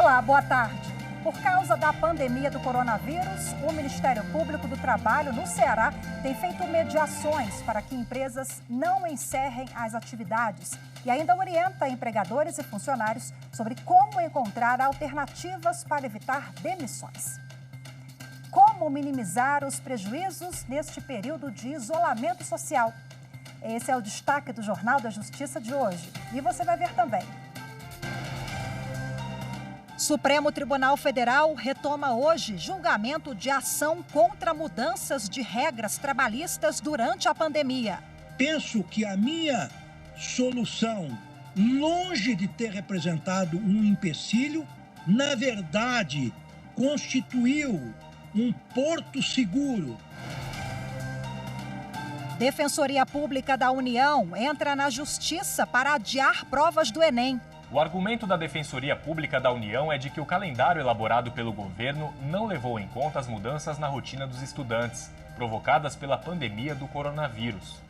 Olá, boa tarde. Por causa da pandemia do coronavírus, o Ministério Público do Trabalho no Ceará tem feito mediações para que empresas não encerrem as atividades e ainda orienta empregadores e funcionários sobre como encontrar alternativas para evitar demissões. Como minimizar os prejuízos neste período de isolamento social? Esse é o destaque do Jornal da Justiça de hoje. E você vai ver também. Supremo Tribunal Federal retoma hoje julgamento de ação contra mudanças de regras trabalhistas durante a pandemia. Penso que a minha solução, longe de ter representado um empecilho, na verdade, constituiu um porto seguro. Defensoria Pública da União entra na Justiça para adiar provas do Enem. O argumento da Defensoria Pública da União é de que o calendário elaborado pelo governo não levou em conta as mudanças na rotina dos estudantes, provocadas pela pandemia do coronavírus.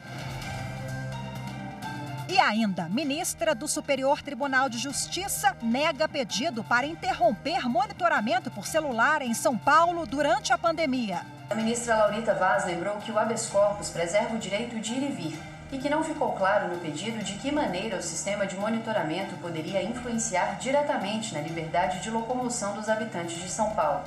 E ainda, ministra do Superior Tribunal de Justiça nega pedido para interromper monitoramento por celular em São Paulo durante a pandemia. A ministra Laurita Vaz lembrou que o habeas corpus preserva o direito de ir e vir e que não ficou claro no pedido de que maneira o sistema de monitoramento poderia influenciar diretamente na liberdade de locomoção dos habitantes de São Paulo.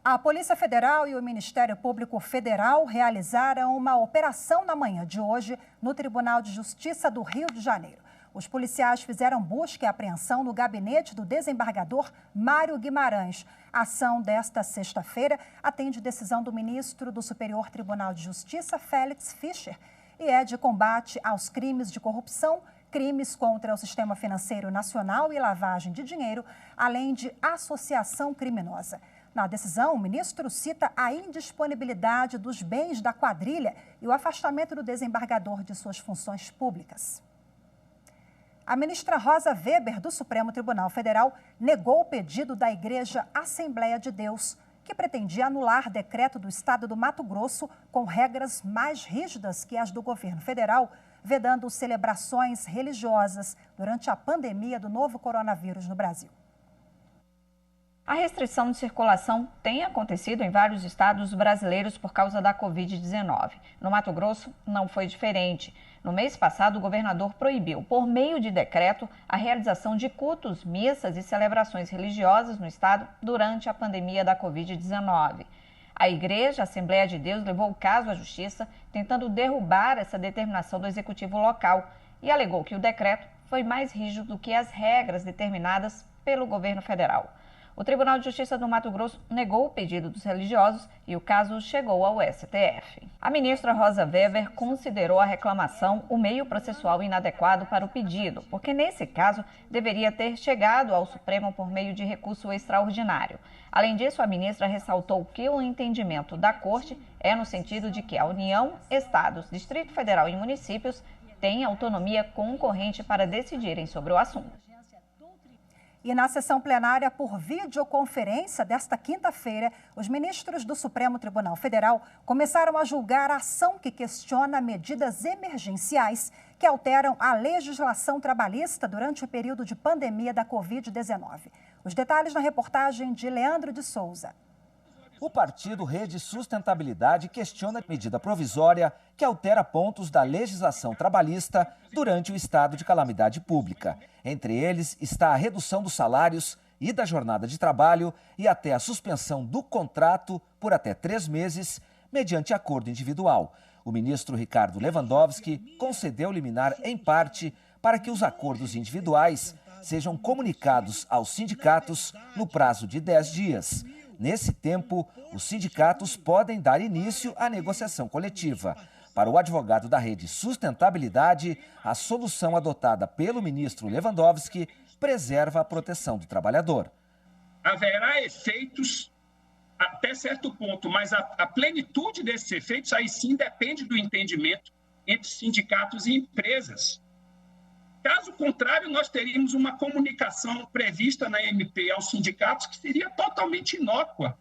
A Polícia Federal e o Ministério Público Federal realizaram uma operação na manhã de hoje no Tribunal de Justiça do Rio de Janeiro. Os policiais fizeram busca e apreensão no gabinete do desembargador Mário Guimarães. A ação desta sexta-feira atende decisão do ministro do Superior Tribunal de Justiça, Félix Fischer, e é de combate aos crimes de corrupção, crimes contra o sistema financeiro nacional e lavagem de dinheiro, além de associação criminosa. Na decisão, o ministro cita a indisponibilidade dos bens da quadrilha e o afastamento do desembargador de suas funções públicas. A ministra Rosa Weber, do Supremo Tribunal Federal, negou o pedido da Igreja Assembleia de Deus, que pretendia anular decreto do Estado do Mato Grosso com regras mais rígidas que as do governo federal, vedando celebrações religiosas durante a pandemia do novo coronavírus no Brasil. A restrição de circulação tem acontecido em vários estados brasileiros por causa da Covid-19. No Mato Grosso, não foi diferente. No mês passado, o governador proibiu, por meio de decreto, a realização de cultos, missas e celebrações religiosas no estado durante a pandemia da Covid-19. A Igreja Assembleia de Deus levou o caso à Justiça, tentando derrubar essa determinação do executivo local e alegou que o decreto foi mais rígido do que as regras determinadas pelo governo federal. O Tribunal de Justiça do Mato Grosso negou o pedido dos religiosos e o caso chegou ao STF. A ministra Rosa Weber considerou a reclamação o meio processual inadequado para o pedido, porque nesse caso deveria ter chegado ao Supremo por meio de recurso extraordinário. Além disso, a ministra ressaltou que o entendimento da Corte é no sentido de que a União, Estados, Distrito Federal e municípios têm autonomia concorrente para decidirem sobre o assunto. E na sessão plenária por videoconferência desta quinta-feira, os ministros do Supremo Tribunal Federal começaram a julgar a ação que questiona medidas emergenciais que alteram a legislação trabalhista durante o período de pandemia da Covid-19. Os detalhes na reportagem de Leandro de Souza. O partido Rede Sustentabilidade questiona a medida provisória que altera pontos da legislação trabalhista durante o estado de calamidade pública. Entre eles está a redução dos salários e da jornada de trabalho e até a suspensão do contrato por até 3 meses, mediante acordo individual. O ministro Ricardo Lewandowski concedeu liminar em parte para que os acordos individuais sejam comunicados aos sindicatos no prazo de 10 dias. Nesse tempo, os sindicatos podem dar início à negociação coletiva. Para o advogado da Rede Sustentabilidade, a solução adotada pelo ministro Lewandowski preserva a proteção do trabalhador. Haverá efeitos até certo ponto, mas a plenitude desses efeitos aí sim depende do entendimento entre sindicatos e empresas. Caso contrário, nós teríamos uma comunicação prevista na MP aos sindicatos que seria totalmente inócua.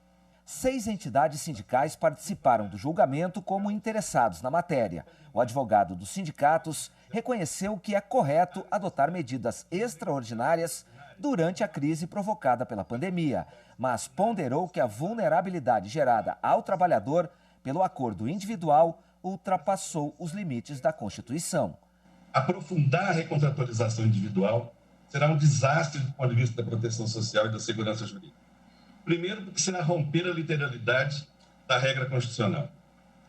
6 entidades sindicais participaram do julgamento como interessados na matéria. O advogado dos sindicatos reconheceu que é correto adotar medidas extraordinárias durante a crise provocada pela pandemia, mas ponderou que a vulnerabilidade gerada ao trabalhador pelo acordo individual ultrapassou os limites da Constituição. Aprofundar a recontratualização individual será um desastre do ponto de vista da proteção social e da segurança jurídica. Primeiro, porque será romper a literalidade da regra constitucional.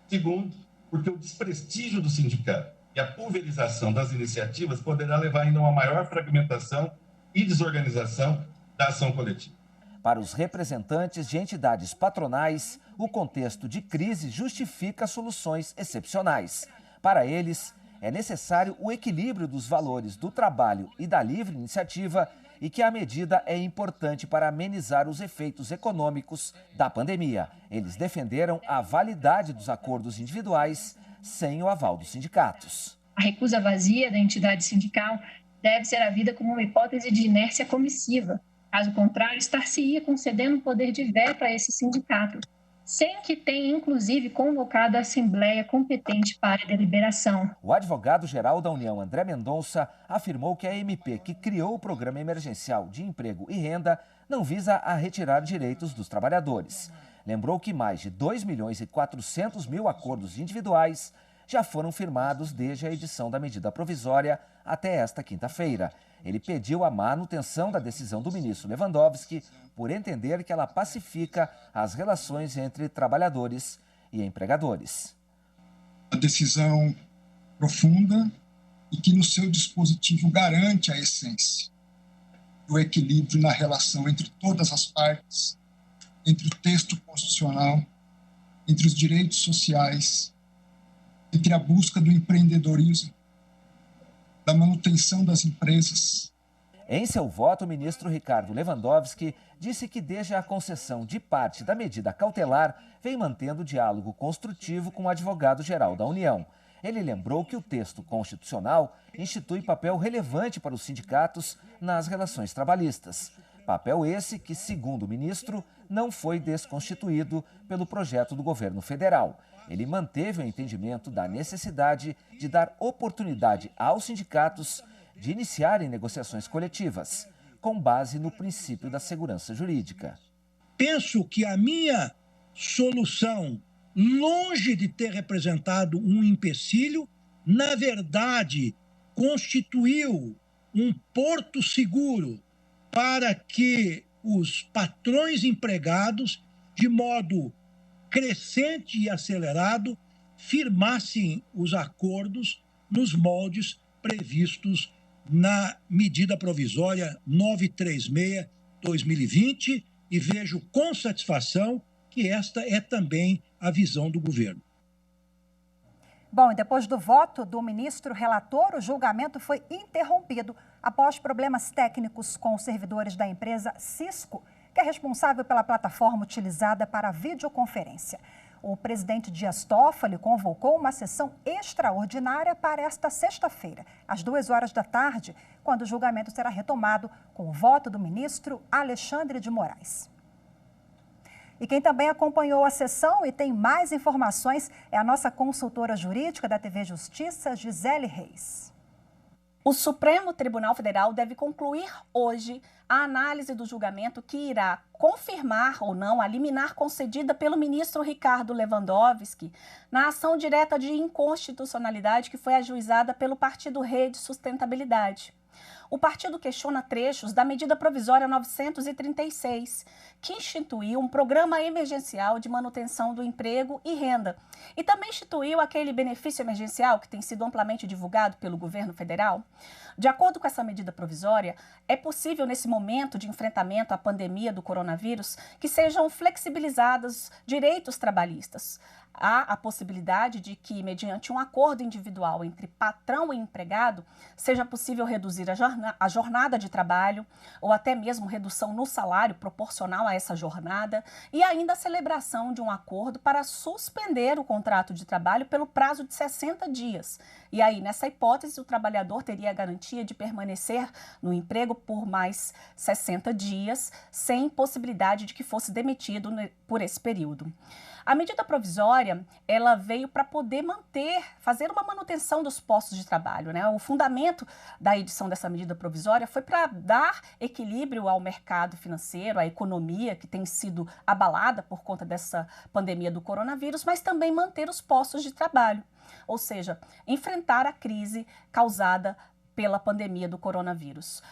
Segundo, porque o desprestígio do sindicato e a pulverização das iniciativas poderá levar ainda a uma maior fragmentação e desorganização da ação coletiva. Para os representantes de entidades patronais, o contexto de crise justifica soluções excepcionais. Para eles, é necessário o equilíbrio dos valores do trabalho e da livre iniciativa e que a medida é importante para amenizar os efeitos econômicos da pandemia. Eles defenderam a validade dos acordos individuais sem o aval dos sindicatos. A recusa vazia da entidade sindical deve ser havida como uma hipótese de inércia comissiva. Caso contrário, estar-se-ia concedendo um poder de veto a esse sindicato, sem que tenha, inclusive, convocado a Assembleia competente para a deliberação. O advogado-geral da União, André Mendonça, afirmou que a MP, que criou o Programa Emergencial de Emprego e Renda, não visa a retirar direitos dos trabalhadores. Lembrou que mais de 2.400.000 acordos individuais já foram firmados desde a edição da medida provisória até esta quinta-feira. Ele pediu a manutenção da decisão do ministro Lewandowski por entender que ela pacifica as relações entre trabalhadores e empregadores. A decisão profunda e que no seu dispositivo garante a essência do equilíbrio na relação entre todas as partes, entre o texto constitucional, entre os direitos sociais, entre a busca do empreendedorismo, da manutenção das empresas. Em seu voto, o ministro Ricardo Lewandowski disse que desde a concessão de parte da medida cautelar, vem mantendo diálogo construtivo com o advogado-geral da União. Ele lembrou que o texto constitucional institui papel relevante para os sindicatos nas relações trabalhistas. Papel esse que, segundo o ministro, não foi desconstituído pelo projeto do governo federal. Ele manteve o entendimento da necessidade de dar oportunidade aos sindicatos de iniciarem negociações coletivas, com base no princípio da segurança jurídica. Penso que a minha solução, longe de ter representado um empecilho, na verdade, constituiu um porto seguro para que os patrões empregados, de modo crescente e acelerado, firmassem os acordos nos moldes previstos na medida provisória 936/2020 e vejo com satisfação que esta é também a visão do governo. Bom, e depois do voto do ministro relator, o julgamento foi interrompido após problemas técnicos com os servidores da empresa Cisco, que é responsável pela plataforma utilizada para a videoconferência. O presidente Dias Toffoli convocou uma sessão extraordinária para esta sexta-feira, às 14h, quando o julgamento será retomado com o voto do ministro Alexandre de Moraes. E quem também acompanhou a sessão e tem mais informações é a nossa consultora jurídica da TV Justiça, Gisele Reis. O Supremo Tribunal Federal deve concluir hoje a análise do julgamento que irá confirmar ou não a liminar concedida pelo ministro Ricardo Lewandowski na ação direta de inconstitucionalidade que foi ajuizada pelo partido Rede Sustentabilidade. O partido questiona trechos da medida provisória 936, que instituiu um programa emergencial de manutenção do emprego e renda, e também instituiu aquele benefício emergencial que tem sido amplamente divulgado pelo governo federal. De acordo com essa medida provisória, é possível, nesse momento de enfrentamento à pandemia do coronavírus, que sejam flexibilizados direitos trabalhistas. há a possibilidade de que, mediante um acordo individual entre patrão e empregado, seja possível reduzir a jornada de trabalho ou até mesmo redução no salário proporcional a essa jornada e ainda a celebração de um acordo para suspender o contrato de trabalho pelo prazo de 60 dias. E aí, nessa hipótese, o trabalhador teria a garantia de permanecer no emprego por mais 60 dias, sem possibilidade de que fosse demitido por esse período. A medida provisória, ela veio para poder fazer uma manutenção dos postos de trabalho, né? O fundamento da edição dessa medida provisória foi para dar equilíbrio ao mercado financeiro, à economia que tem sido abalada por conta dessa pandemia do coronavírus, mas também manter os postos de trabalho, ou seja, enfrentar a crise causada pela pandemia do coronavírus.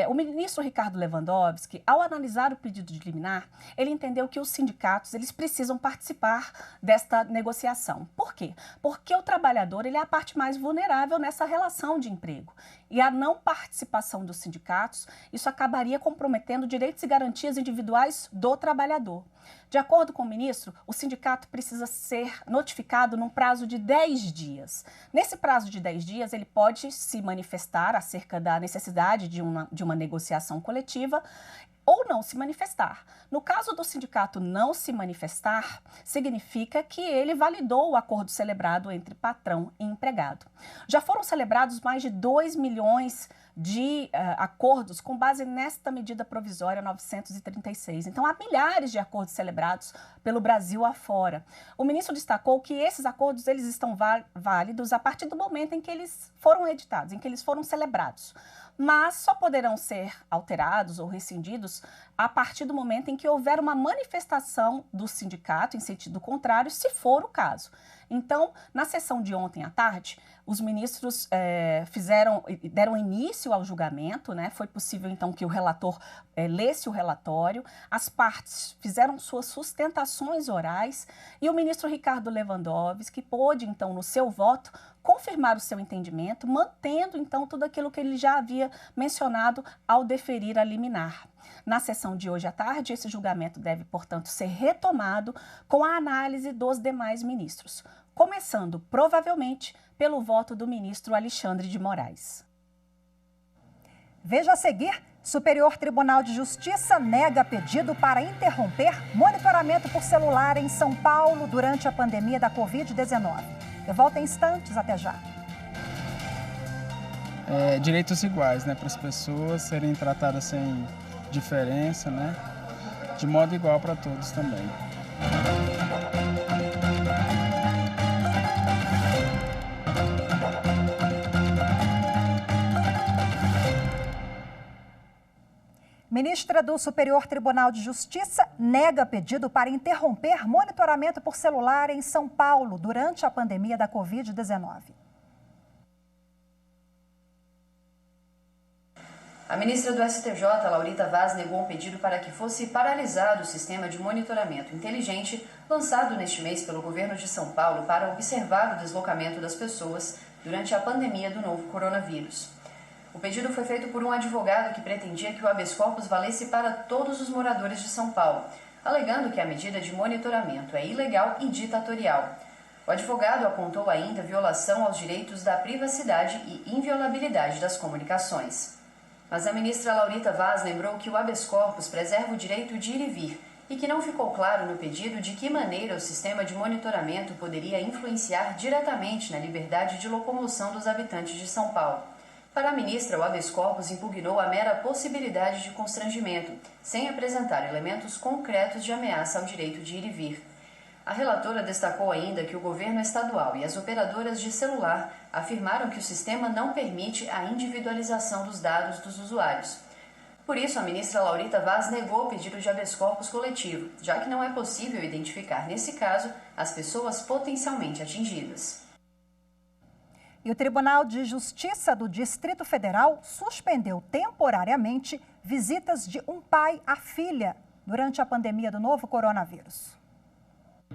O ministro Ricardo Lewandowski, ao analisar o pedido de liminar, ele entendeu que os sindicatos eles precisam participar desta negociação. Por quê? Porque o trabalhador ele é a parte mais vulnerável nessa relação de emprego. E a não participação dos sindicatos, isso acabaria comprometendo direitos e garantias individuais do trabalhador. De acordo com o ministro, o sindicato precisa ser notificado num prazo de 10 dias. Nesse prazo de 10 dias, ele pode se manifestar acerca da necessidade de uma negociação coletiva ou não se manifestar. No caso do sindicato não se manifestar, significa que ele validou o acordo celebrado entre patrão e empregado. Já foram celebrados mais de 2 milhões de acordos com base nesta medida provisória 936. Então, há milhares de acordos celebrados pelo Brasil afora. O ministro destacou que esses acordos eles estão válidos a partir do momento em que eles foram editados, em que eles foram celebrados. Mas só poderão ser alterados ou rescindidos a partir do momento em que houver uma manifestação do sindicato em sentido contrário, se for o caso. Então, na sessão de ontem à tarde, os ministros deram início ao julgamento, né? Foi possível, então, que o relator lesse o relatório, as partes fizeram suas sustentações orais e o ministro Ricardo Lewandowski pôde, então, no seu voto, confirmar o seu entendimento, mantendo, então, tudo aquilo que ele já havia mencionado ao deferir a liminar. Na sessão de hoje à tarde, esse julgamento deve, portanto, ser retomado com a análise dos demais ministros, começando, provavelmente, pelo voto do ministro Alexandre de Moraes. Veja a seguir, Superior Tribunal de Justiça nega pedido para interromper monitoramento por celular em São Paulo durante a pandemia da Covid-19. Eu volto em instantes, até já. Direitos iguais, né, para as pessoas serem tratadas sem diferença, né, de modo igual para todos também. Ministra do Superior Tribunal de Justiça nega pedido para interromper monitoramento por celular em São Paulo durante a pandemia da Covid-19. A ministra do STJ, Laurita Vaz, negou um pedido para que fosse paralisado o sistema de monitoramento inteligente lançado neste mês pelo governo de São Paulo para observar o deslocamento das pessoas durante a pandemia do novo coronavírus. O pedido foi feito por um advogado que pretendia que o habeas corpus valesse para todos os moradores de São Paulo, alegando que a medida de monitoramento é ilegal e ditatorial. O advogado apontou ainda violação aos direitos da privacidade e inviolabilidade das comunicações. Mas a ministra Laurita Vaz lembrou que o habeas corpus preserva o direito de ir e vir e que não ficou claro no pedido de que maneira o sistema de monitoramento poderia influenciar diretamente na liberdade de locomoção dos habitantes de São Paulo. Para a ministra, o habeas corpus impugnou a mera possibilidade de constrangimento, sem apresentar elementos concretos de ameaça ao direito de ir e vir. A relatora destacou ainda que o governo estadual e as operadoras de celular afirmaram que o sistema não permite a individualização dos dados dos usuários. Por isso, a ministra Laurita Vaz negou o pedido de habeas corpus coletivo, já que não é possível identificar, nesse caso, as pessoas potencialmente atingidas. E o Tribunal de Justiça do Distrito Federal suspendeu temporariamente visitas de um pai à filha durante a pandemia do novo coronavírus.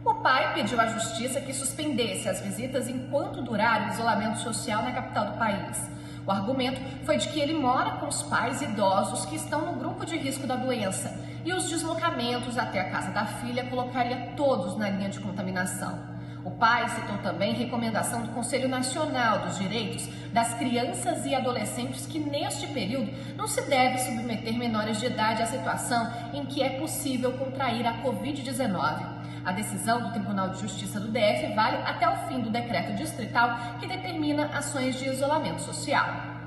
O pai pediu à Justiça que suspendesse as visitas enquanto durar o isolamento social na capital do país. O argumento foi de que ele mora com os pais idosos que estão no grupo de risco da doença e os deslocamentos até a casa da filha colocaria todos na linha de contaminação. O pai citou também recomendação do Conselho Nacional dos Direitos das Crianças e Adolescentes que, neste período, não se deve submeter menores de idade à situação em que é possível contrair a Covid-19. A decisão do Tribunal de Justiça do DF vale até o fim do decreto distrital que determina ações de isolamento social.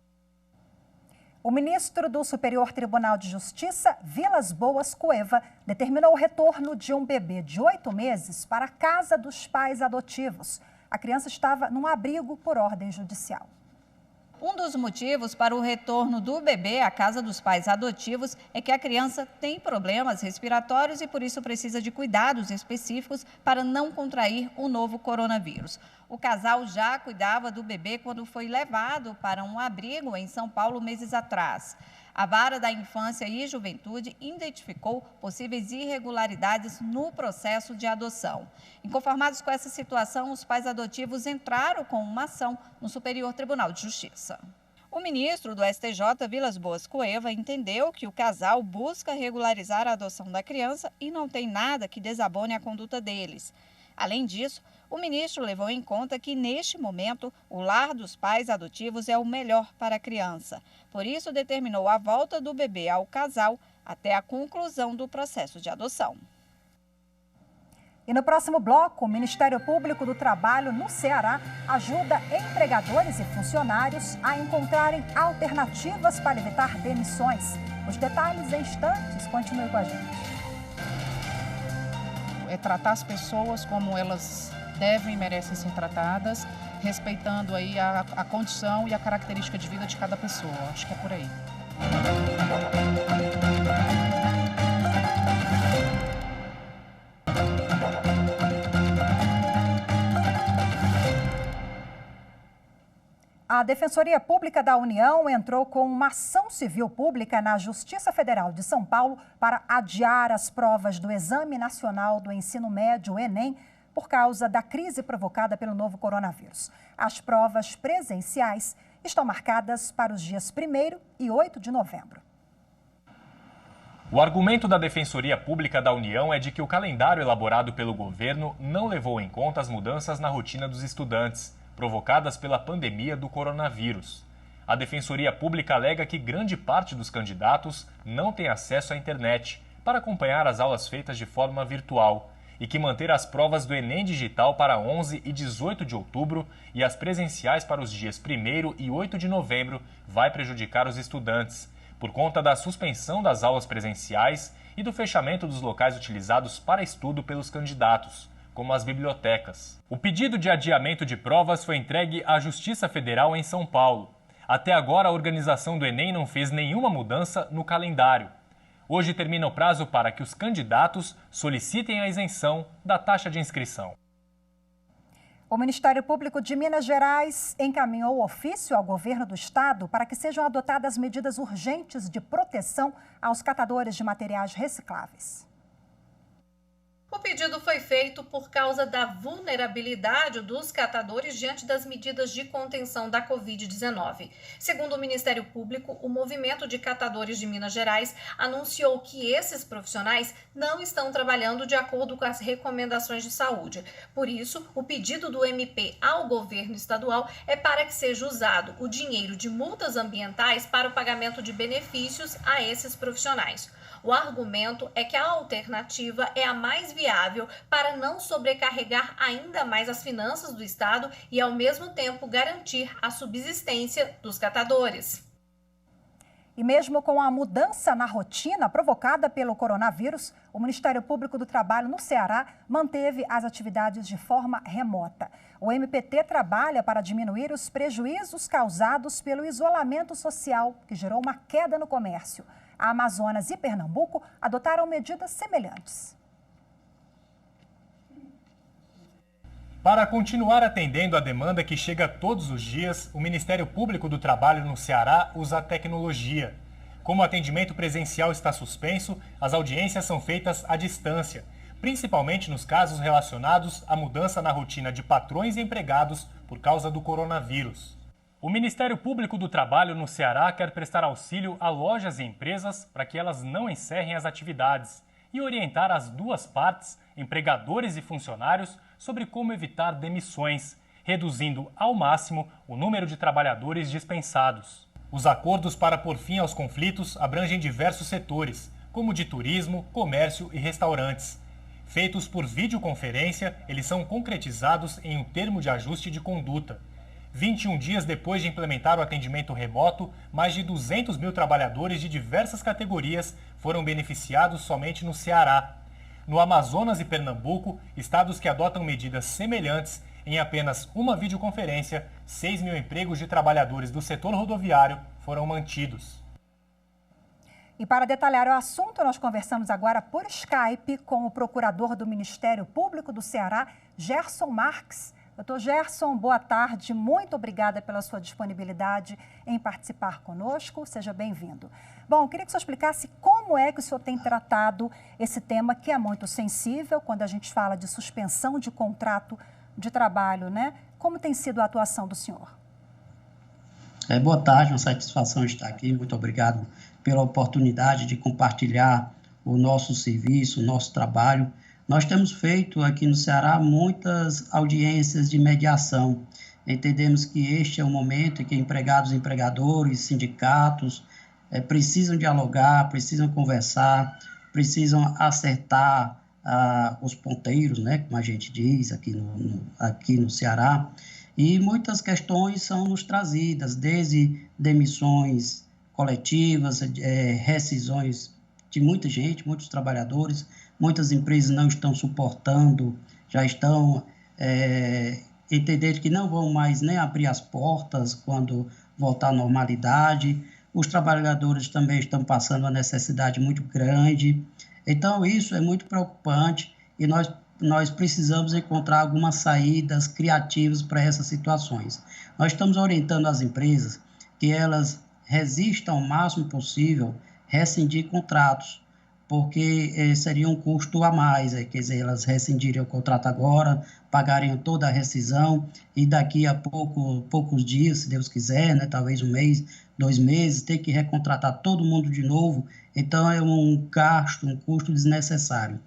O ministro do Superior Tribunal de Justiça, Vilas Boas Cueva, determinou o retorno de um bebê de 8 meses para a casa dos pais adotivos. A criança estava num abrigo por ordem judicial. Um dos motivos para o retorno do bebê à casa dos pais adotivos é que a criança tem problemas respiratórios e, por isso, precisa de cuidados específicos para não contrair o novo coronavírus. O casal já cuidava do bebê quando foi levado para um abrigo em São Paulo meses atrás. A Vara da Infância e Juventude identificou possíveis irregularidades no processo de adoção. Inconformados com essa situação, os pais adotivos entraram com uma ação no Superior Tribunal de Justiça. O ministro do STJ, Vilas Boas Cueva, entendeu que o casal busca regularizar a adoção da criança e não tem nada que desabone a conduta deles. Além disso, o ministro levou em conta que, neste momento, o lar dos pais adotivos é o melhor para a criança. Por isso, determinou a volta do bebê ao casal até a conclusão do processo de adoção. E no próximo bloco, o Ministério Público do Trabalho, no Ceará, ajuda empregadores e funcionários a encontrarem alternativas para evitar demissões. Os detalhes em instantes. Continue com a gente. É tratar as pessoas como elas devem e merecem ser tratadas, respeitando aí a condição e a característica de vida de cada pessoa. Acho que é por aí. A Defensoria Pública da União entrou com uma ação civil pública na Justiça Federal de São Paulo para adiar as provas do Exame Nacional do Ensino Médio, Enem, por causa da crise provocada pelo novo coronavírus. As provas presenciais estão marcadas para os dias 1º e 8 de novembro. O argumento da Defensoria Pública da União é de que o calendário elaborado pelo governo não levou em conta as mudanças na rotina dos estudantes, provocadas pela pandemia do coronavírus. A Defensoria Pública alega que grande parte dos candidatos não tem acesso à internet para acompanhar as aulas feitas de forma virtual e que manter as provas do Enem digital para 11 e 18 de outubro e as presenciais para os dias 1º e 8 de novembro vai prejudicar os estudantes, por conta da suspensão das aulas presenciais e do fechamento dos locais utilizados para estudo pelos candidatos, como as bibliotecas. O pedido de adiamento de provas foi entregue à Justiça Federal em São Paulo. Até agora, a organização do Enem não fez nenhuma mudança no calendário. Hoje termina o prazo para que os candidatos solicitem a isenção da taxa de inscrição. O Ministério Público de Minas Gerais encaminhou ofício ao governo do estado para que sejam adotadas medidas urgentes de proteção aos catadores de materiais recicláveis. O pedido foi feito por causa da vulnerabilidade dos catadores diante das medidas de contenção da Covid-19. Segundo o Ministério Público, o movimento de catadores de Minas Gerais anunciou que esses profissionais não estão trabalhando de acordo com as recomendações de saúde. Por isso, o pedido do MP ao governo estadual é para que seja usado o dinheiro de multas ambientais para o pagamento de benefícios a esses profissionais. O argumento é que a alternativa é a mais viável para não sobrecarregar ainda mais as finanças do Estado e, ao mesmo tempo, garantir a subsistência dos catadores. E mesmo com a mudança na rotina provocada pelo coronavírus, o Ministério Público do Trabalho no Ceará manteve as atividades de forma remota. O MPT trabalha para diminuir os prejuízos causados pelo isolamento social, que gerou uma queda no comércio. A Amazonas e Pernambuco adotaram medidas semelhantes. Para continuar atendendo a demanda que chega todos os dias, o Ministério Público do Trabalho no Ceará usa a tecnologia. Como o atendimento presencial está suspenso, as audiências são feitas à distância, principalmente nos casos relacionados à mudança na rotina de patrões e empregados por causa do coronavírus. O Ministério Público do Trabalho no Ceará quer prestar auxílio a lojas e empresas para que elas não encerrem as atividades e orientar as duas partes, empregadores e funcionários, sobre como evitar demissões, reduzindo ao máximo o número de trabalhadores dispensados. Os acordos para pôr fim aos conflitos abrangem diversos setores, como de turismo, comércio e restaurantes. Feitos por videoconferência, eles são concretizados em um termo de ajuste de conduta. 21 dias depois de implementar o atendimento remoto, mais de 200 mil trabalhadores de diversas categorias foram beneficiados somente no Ceará. No Amazonas e Pernambuco, estados que adotam medidas semelhantes, em apenas uma videoconferência, 6 mil empregos de trabalhadores do setor rodoviário foram mantidos. E para detalhar o assunto, nós conversamos agora por Skype com o procurador do Ministério Público do Ceará, Gerson Marques. Doutor Gerson, boa tarde. Muito obrigada pela sua disponibilidade em participar conosco. Seja bem-vindo. Bom, queria que o senhor explicasse como é que o senhor tem tratado esse tema que é muito sensível quando a gente fala de suspensão de contrato de trabalho, né? Como tem sido a atuação do senhor? Boa tarde, uma satisfação estar aqui. Muito obrigado pela oportunidade de compartilhar o nosso serviço, o nosso trabalho. Nós temos feito aqui no Ceará muitas audiências de mediação. Entendemos que este é o momento em que empregados, empregadores, sindicatos precisam dialogar, precisam conversar, precisam acertar os ponteiros, né, como a gente diz aqui no Ceará. E muitas questões são nos trazidas, desde demissões coletivas, rescisões de muita gente, muitos trabalhadores. Muitas empresas não estão suportando, já estão entendendo que não vão mais nem abrir as portas quando voltar à normalidade. Os trabalhadores também estão passando uma necessidade muito grande. Então, isso é muito preocupante e nós precisamos encontrar algumas saídas criativas para essas situações. Nós estamos orientando as empresas que elas resistam ao máximo possível rescindir contratos, porque seria um custo a mais, quer dizer, elas rescindiriam o contrato agora, pagariam toda a rescisão e daqui a poucos dias, se Deus quiser, né, talvez 1 mês, 2 meses, ter que recontratar todo mundo de novo. Então, é um gasto, um custo desnecessário.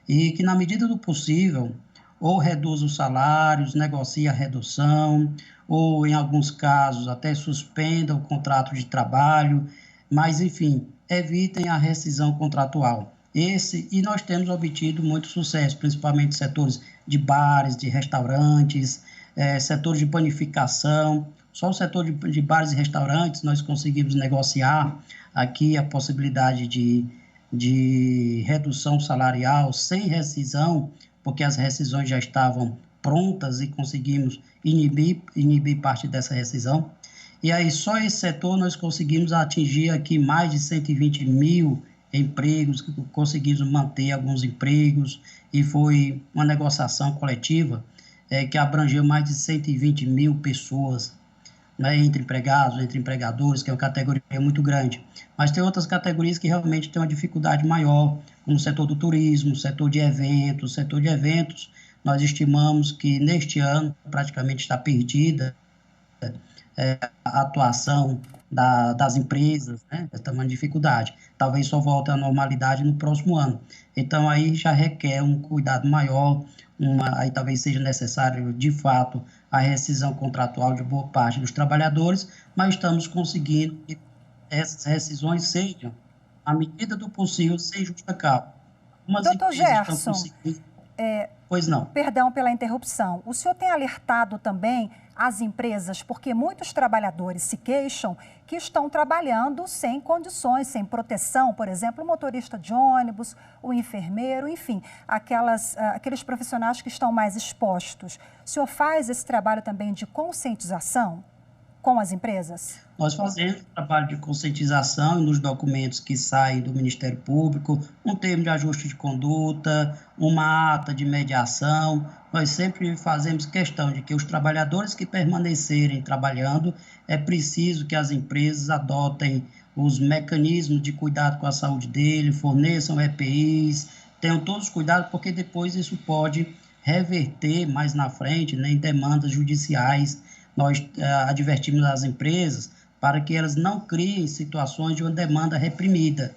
E que, na medida do possível, ou reduz os salários, negocia a redução, ou, em alguns casos, até suspenda o contrato de trabalho, mas, enfim, evitem a rescisão contratual. E nós temos obtido muito sucesso, principalmente setores de bares, de restaurantes, setores de panificação. Só o setor de bares e restaurantes nós conseguimos negociar aqui a possibilidade de redução salarial sem rescisão, porque as rescisões já estavam prontas e conseguimos inibir parte dessa rescisão. E aí, só esse setor nós conseguimos atingir aqui mais de 120 mil empregos, conseguimos manter alguns empregos, e foi uma negociação coletiva que abrangeu mais de 120 mil pessoas, né, entre empregados, entre empregadores, que é uma categoria muito grande. Mas tem outras categorias que realmente têm uma dificuldade maior, como o setor do turismo, o setor de eventos. O setor de eventos, nós estimamos que neste ano praticamente está perdida a atuação das empresas, né? Está uma dificuldade. Talvez só volte à normalidade no próximo ano. Então, aí já requer um cuidado maior, aí talvez seja necessário, de fato, a rescisão contratual de boa parte dos trabalhadores, mas estamos conseguindo que essas rescisões sejam, à medida do possível, sem justa causa. Doutor Gerson, pois não. Perdão pela interrupção. O senhor tem alertado também as empresas, porque muitos trabalhadores se queixam que estão trabalhando sem condições, sem proteção, por exemplo, o motorista de ônibus, o enfermeiro, enfim, aqueles profissionais que estão mais expostos. O senhor faz esse trabalho também de conscientização com as empresas? Nós fazemos trabalho de conscientização nos documentos que saem do Ministério Público, um termo de ajuste de conduta, uma ata de mediação. Nós sempre fazemos questão de que os trabalhadores que permanecerem trabalhando, é preciso que as empresas adotem os mecanismos de cuidado com a saúde dele, forneçam EPIs, tenham todos os cuidados, porque depois isso pode reverter mais na frente, né, em demandas judiciais. Nós advertimos as empresas para que elas não criem situações de uma demanda reprimida,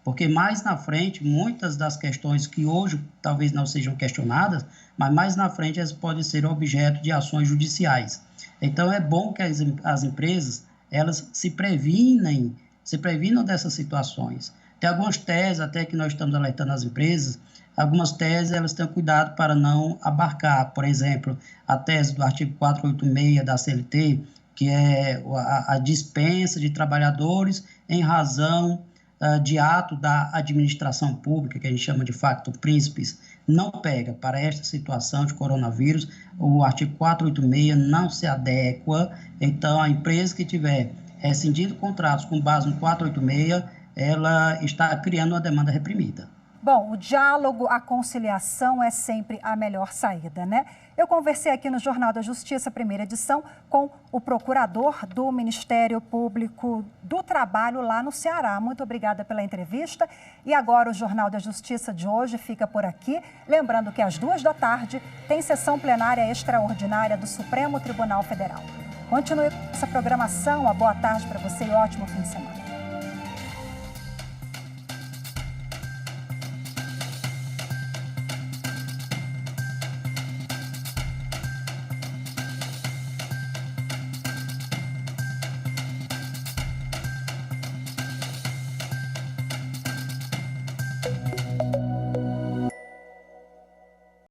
porque mais na frente, muitas das questões que hoje talvez não sejam questionadas, mas mais na frente elas podem ser objeto de ações judiciais. Então, é bom que as empresas, elas se previnam dessas situações. Tem algumas teses, até que nós estamos alertando as empresas, algumas teses elas têm cuidado para não abarcar, por exemplo, a tese do artigo 486 da CLT, que é a dispensa de trabalhadores em razão de ato da administração pública, que a gente chama de facto príncipes, não pega para esta situação de coronavírus. O artigo 486 não se adequa. Então, a empresa que tiver rescindido contratos com base no 486, ela está criando uma demanda reprimida. Bom, o diálogo, a conciliação é sempre a melhor saída, né? Eu conversei aqui no Jornal da Justiça, primeira edição, com o procurador do Ministério Público do Trabalho lá no Ceará. Muito obrigada pela entrevista. E agora o Jornal da Justiça de hoje fica por aqui. Lembrando que às 14h tem sessão plenária extraordinária do Supremo Tribunal Federal. Continue com essa programação. Uma boa tarde para você e ótimo fim de semana.